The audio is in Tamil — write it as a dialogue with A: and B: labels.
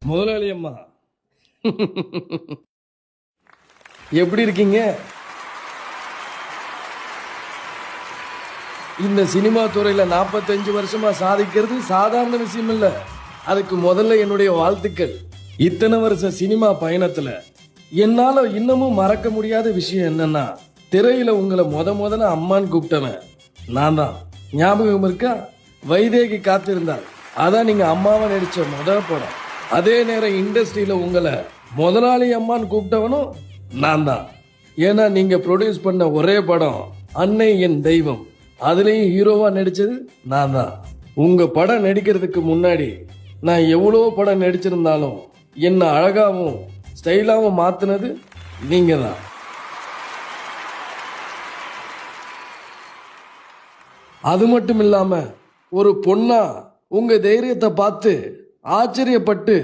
A: முதலாளி அம்மா எப்படி இருக்கீங்க? இந்த சினிமா துறையில 45 வருஷமா சாதிக்கிறது சாதாரண விஷயம் இல்ல. அதுக்கு முதல்ல என்னுடைய வாழ்த்துக்கள். இத்தனை வருஷ சினிமா பயணத்துல என்னால இன்னமும் மறக்க முடியாத விஷயம் என்னன்னா, திரையில உங்களை முதல்ல அம்மான்னு கூப்பிட்டவன் நான் தான். ஞாபகம் இருக்கா? வைதேகி காத்திருந்தாள். அதான் நீங்க அம்மாவை நடிச்ச முதல் படம். அதே நேரம் இண்டஸ்ட்ரியில உங்களை முதலாளி அம்மான்னு கூப்பிட்டவனும் நான் தான். ஏன்னா நீங்க ப்ரொடியூஸ் பண்ண ஒரே படம் அன்னை என் தெய்வம். அதுலயும் ஹீரோவா நடிச்சது நான் தான். உங்க படம் நடிக்கிறதுக்கு முன்னாடி நான் எவ்வளோ படம் நடிச்சிருந்தாலும் என்ன அழகாவும் ஸ்டைலாவும் மாத்தினது நீங்க தான். அது மட்டும் இல்லாம ஒரு பொண்ணா உங்க தைரியத்தை பார்த்து ஆச்சரியப்பட்டு